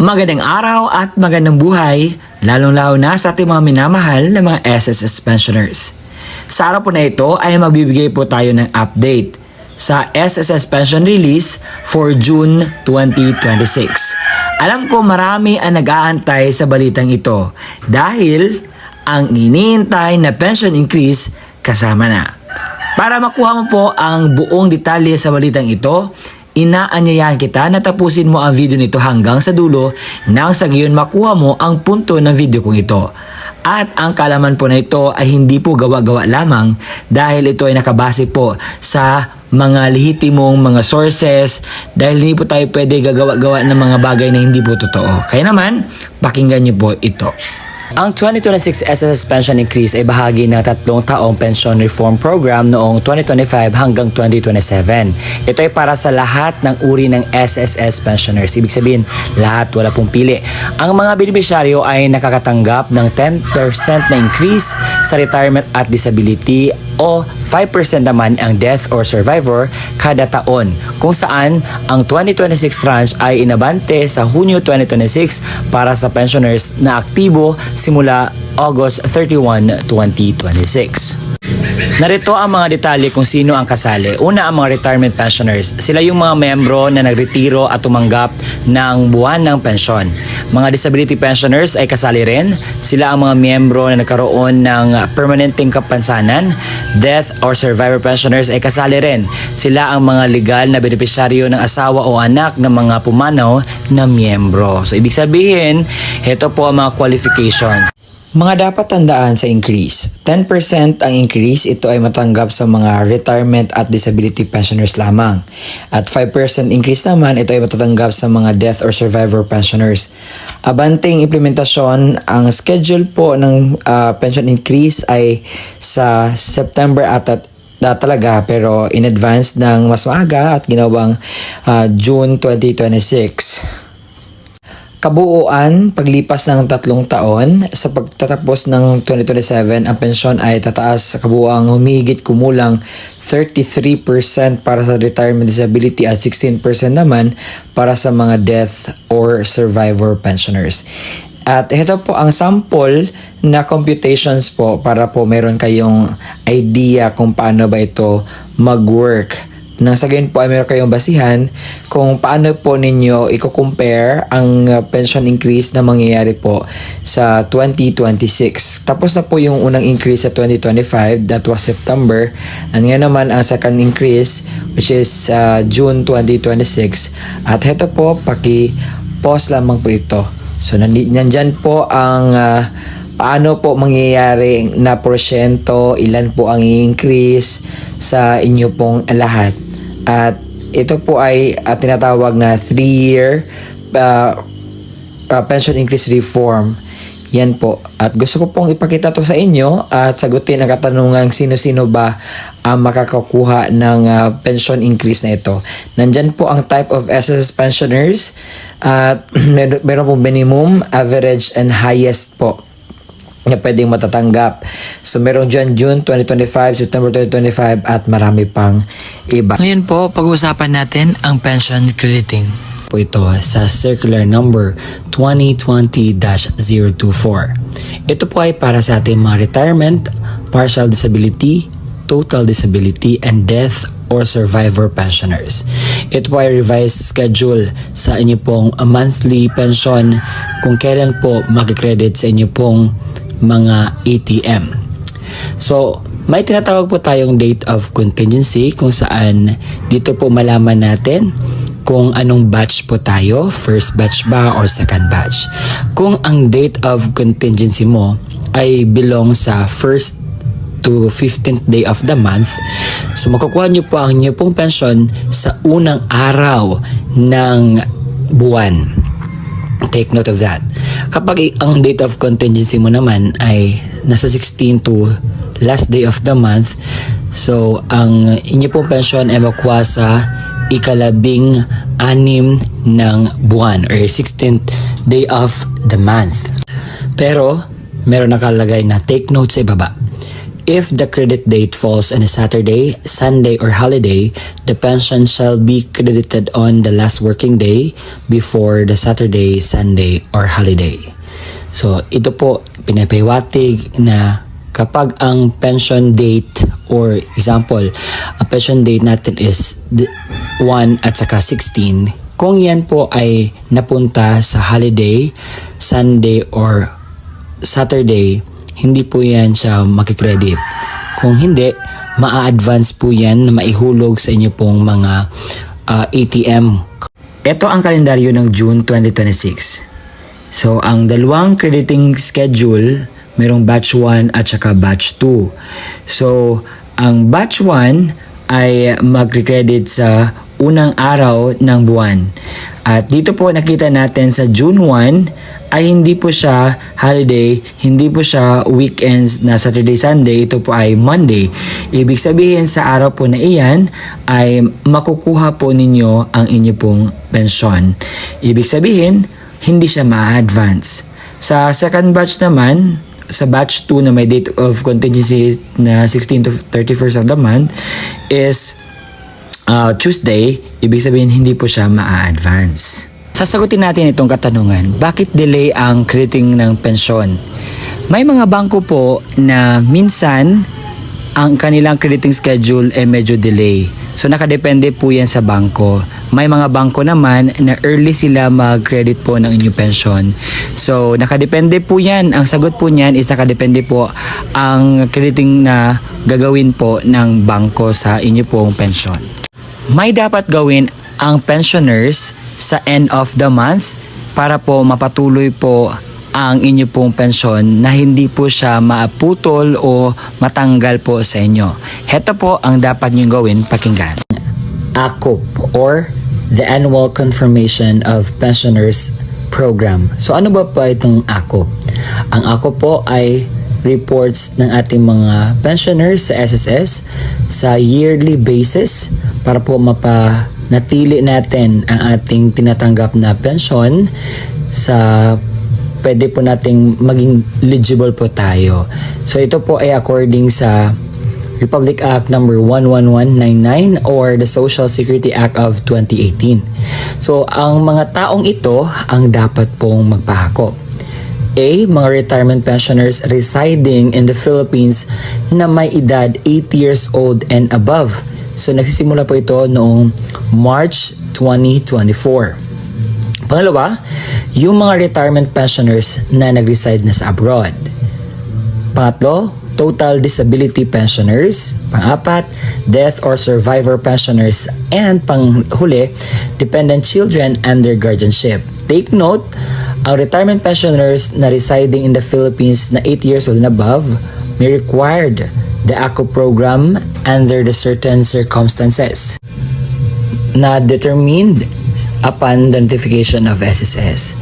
Magandang araw at magandang buhay, lalong-lalo na sa ating mga minamahal na mga SSS pensioners. Sa araw po na ito ay magbibigay po tayo ng update sa SSS pension release for June 2026. Alam ko marami ang nag-aantay sa balitang ito dahil ang iniintay na pension increase kasama na. Para makuha mo po ang buong detalye sa balitang ito, inaanyayahan kita na tapusin mo ang video nito hanggang sa dulo nang sa gayon makuha mo ang punto ng video kong ito. At ang kalaman po na ito ay hindi po gawa-gawa lamang dahil ito ay nakabase po sa mga lehitimong mga sources dahil hindi po tayo pwede gagawa-gawa ng mga bagay na hindi po totoo. Kaya naman, pakinggan niyo po ito. Ang 2026 SSS pension increase ay bahagi ng 3 taong pension reform program noong 2025 hanggang 2027. Ito ay para sa lahat ng uri ng SSS pensioners. Ibig sabihin, lahat, wala pong pili. Ang mga benepisyaryo ay nakakatanggap ng 10% na increase sa retirement at disability o 5% naman ang death or survivor kada taon, kung saan ang 2026 tranche ay inabante sa Hunyo 2026 para sa pensioners na aktibo simula August 31, 2026. Narito ang mga detalye kung sino ang kasali. Una, ang mga retirement pensioners. Sila yung mga membro na nagretiro at tumanggap ng buwan ng pensyon. Mga disability pensioners ay kasali rin. Sila ang mga membro na nagkaroon ng permanenteng kapansanan. Death or survivor pensioners ay kasali rin. Sila ang mga legal na benepisyaryo ng asawa o anak ng mga pumanaw na miyembro. So, ibig sabihin, ito po ang mga qualifications. Mga dapat tandaan sa increase. 10% ang increase, ito ay matanggap sa mga retirement at disability pensioners lamang. At 5% increase naman, ito ay matatanggap sa mga death or survivor pensioners. Abanting implementasyon, ang schedule po ng pension increase ay sa September at talaga pero in advance ng mas maaga at ginawang June 2026. Kabuuan, paglipas ng 3 taon, sa pagtatapos ng 2027, ang pensyon ay tataas sa kabuuang humigit kumulang 33% para sa retirement disability at 16% naman para sa mga death or survivor pensioners. At ito po ang sample na computations po para po meron kayong idea kung paano ba ito mag-work. Nang sa gayon po ay meron kayong basihan kung paano po ninyo i-compare ang pension increase na mangyayari po sa 2026. Tapos na po yung unang increase sa 2025, that was September. And ngayon naman ang second increase which is June 2026. At ito po, paki-pause lamang po ito. So nandyan po ang paano po mangyayari na porsyento, ilan po ang i-increase sa inyo pong lahat. At ito po ay tinatawag na 3-year pension increase reform. Yan po. At gusto ko pong ipakita to sa inyo at sagutin ang katanungang sino-sino ba ang makakakuha ng pension increase na ito. Nandyan po ang type of SSS pensioners at meron pong minimum, average, and highest po na pwedeng matatanggap. So meron dyan June 2025, September 2025 at marami pang iba. Ngayon po, pag-uusapan natin ang pension crediting po ito sa circular number 2020-024. Ito po ay para sa ating mga retirement, partial disability, total disability, and death or survivor pensioners. Ito po ay revised schedule sa inyo pong monthly pension kung kailan po mag-credit sa inyo pong mga ATM. So, may tinatawag po tayong date of contingency kung saan dito po malaman natin kung anong batch po tayo, first batch ba or second batch. Kung ang date of contingency mo ay belong sa first to 15th day of the month, so makukuha nyo po ang inyo pong pension sa unang araw ng buwan. Take note of that. Kapag ang date of contingency mo naman ay nasa 16 to last day of the month, so ang inyo pong pension ay makuha sa ika-16 ng buwan or 16th day of the month. Pero meron nakalagay na take note sa ibaba. if the credit date falls on a Saturday, Sunday, or holiday, the pension shall be credited on the last working day before the Saturday, Sunday, or holiday. So, ito po, pinapahiwatig na kapag ang pension date or example, ang pension date natin is 1 at saka 16, kung yan po ay napunta sa holiday, Sunday, or Saturday, hindi po yan siya makikredit. Kung hindi, maa-advance po yan na maihulog sa inyo pong mga ATM. Ito ang kalendaryo ng June 2026. So, ang dalawang crediting schedule, mayroong batch 1 at saka batch 2. So, ang batch 1 ay mag-credit sa unang araw ng buwan. At dito po nakita natin sa June 1 ay hindi po siya holiday, hindi po siya weekends na Saturday, Sunday, ito po ay Monday. Ibig sabihin sa araw po na iyan ay makukuha po ninyo ang inyo pong pensyon. Ibig sabihin, hindi siya ma-advance. Sa second batch naman, sa batch 2 na may date of contingency na 16 to 31st of the month is Tuesday, ibig sabihin hindi po siya ma-advance. Sasagutin natin itong katanungan, bakit delay ang crediting ng pensyon? May mga bangko po na minsan ang kanilang crediting schedule ay medyo delay. So nakadepende po yan sa bangko. May mga bangko naman na early sila mag-credit po ng inyong pension. So nakadepende po yan. Ang sagot po niyan is nakadepende po ang crediting na gagawin po ng bangko sa inyo pong pension. May dapat gawin ang pensioners sa end of the month para po mapatuloy po ang inyo pong pensyon na hindi po siya maaputol o matanggal po sa inyo. Heto po ang dapat nyo gawin, pakinggan. ACOP or the Annual Confirmation of Pensioners Program. So ano ba itong ACOP? Ang ACOP po ay reports ng ating mga pensioners sa SSS sa yearly basis para po mapanatili natin ang ating tinatanggap na pensyon sa pwede po nating maging eligible po tayo. So ito po ay according sa Republic Act number 11199 or the Social Security Act of 2018. So ang mga taong ito ang dapat pong magpahakop. A. Mga retirement pensioners residing in the Philippines na may edad 8 years old and above. So nagsisimula po ito noong March 2024. Pangalawa, yung mga retirement pensioners na nag-reside na sa abroad. Pangatlo, total disability pensioners. Pang-apat, death or survivor pensioners. And panghuli, dependent children under guardianship. Take note, ang retirement pensioners na residing in the Philippines na 8 years old and above may required the ACO program under the certain circumstances na determined upon the notification of SSS.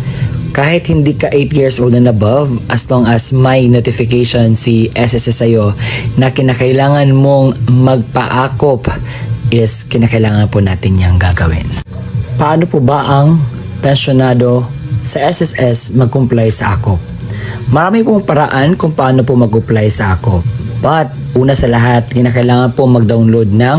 Kahit hindi ka 8 years old and above, as long as may notification si SSS sa'yo na kinakailangan mong magpa-ACOP, is kinakailangan po natin niyang gagawin. Paano po ba ang pensyonado sa SSS mag-comply sa ACOP? Marami pong paraan kung paano po mag-apply sa ACOP. But, una sa lahat, kinakailangan po mag-download ng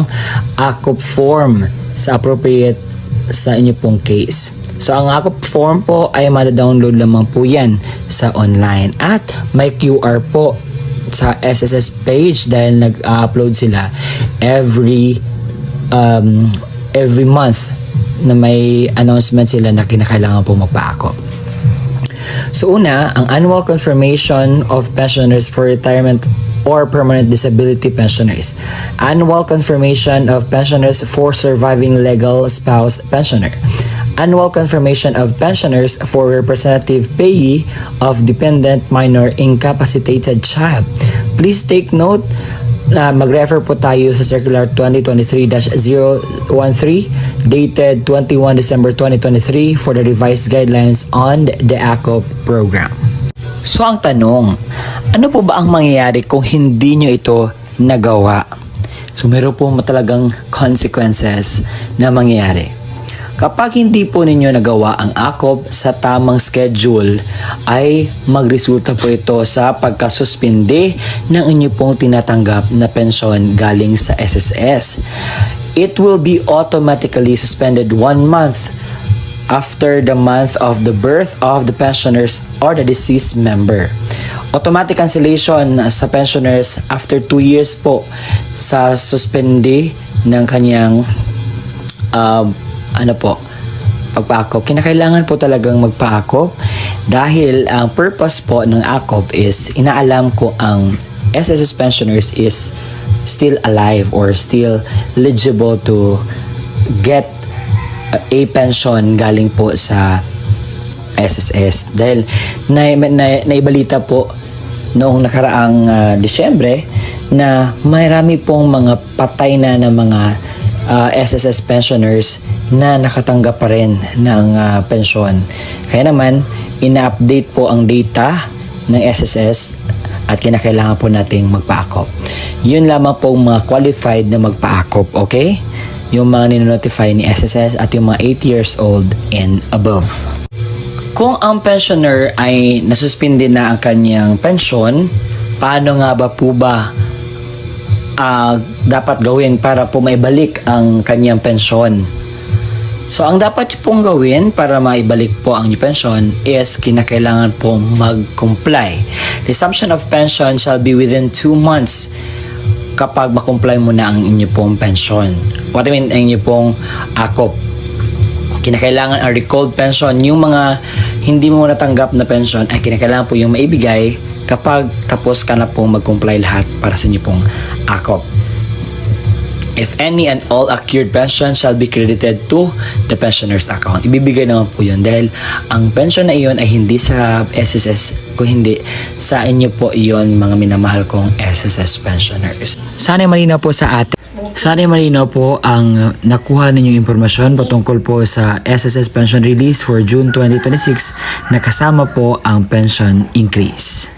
ACOP form sa appropriate sa inyo pong case. So, ang ACOP form po ay ma-download lamang po yan sa online. At may QR po sa SSS page dahil nag-upload sila every month na may announcement sila na kinakailangan po magpa-ACOP. So una, ang Annual Confirmation of Pensioners for Retirement or Permanent Disability Pensioners. Annual Confirmation of Pensioners for Surviving Legal Spouse Pensioner. Annual Confirmation of Pensioners for Representative Payee of Dependent Minor Incapacitated Child. Please take note na mag-refer po tayo sa Circular 2023-013 dated 21 December 2023 for the revised guidelines on the ACOP program. So ang tanong, ano po ba ang mangyayari kung hindi nyo ito nagawa? So meron po talagang consequences na mangyayari. Kapag hindi po ninyo nagawa ang AKOP sa tamang schedule, ay magresulta po ito sa pagkasuspindi ng inyo pong tinatanggap na pensyon galing sa SSS. It will be automatically suspended 1 month after the month of the birth of the pensioners or the deceased member. Automatic cancellation sa pensioners after 2 years po sa suspende ng kanyang pagpa-AKOP. Kinakailangan po talagang magpa-AKOP dahil ang purpose po ng AKOP is inaalam ko ang SSS pensioners is still alive or still eligible to get a pension galing po sa SSS. Dahil naibalita po noong nakaraang Disyembre na marami pong mga patay na ng mga SSS pensioners na nakatanggap pa rin ng pensyon. Kaya naman, ina-update po ang data ng SSS at kinakailangan po nating magpa-AKOP. Yun lamang po mga qualified na magpa-AKOP, okay? Yung mga ninonotify ni SSS at yung mga 8 years old and above. Kung ang pensioner ay nasuspindi na ang kanyang pensyon, paano nga ba po ba dapat gawin para po maibalik ang kanyang pensyon? So, ang dapat pong gawin para maibalik po ang pensyon is kinakailangan pong mag-comply. Resumption of pension shall be within 2 months kapag makomply mo na ang inyo pong pension. What I mean, ang inyo pong AKOP. Kinakailangan ang recalled pension. Yung mga hindi mo natanggap na pension ay kinakailangan po yung maibigay kapag tapos ka na pong mag-comply lahat para sa inyo pong AKOP. If any and all accrued pension shall be credited to the pensioner's account. Ibibigay naman po yun dahil ang pension na iyon ay hindi sa SSS, kung hindi sa inyo po iyon mga minamahal kong SSS pensioners. Sana malinaw po sa atin. Sana malinaw po ang nakuha ninyong impormasyon patungkol po sa SSS pension release for June 2026 na kasama po ang pension increase.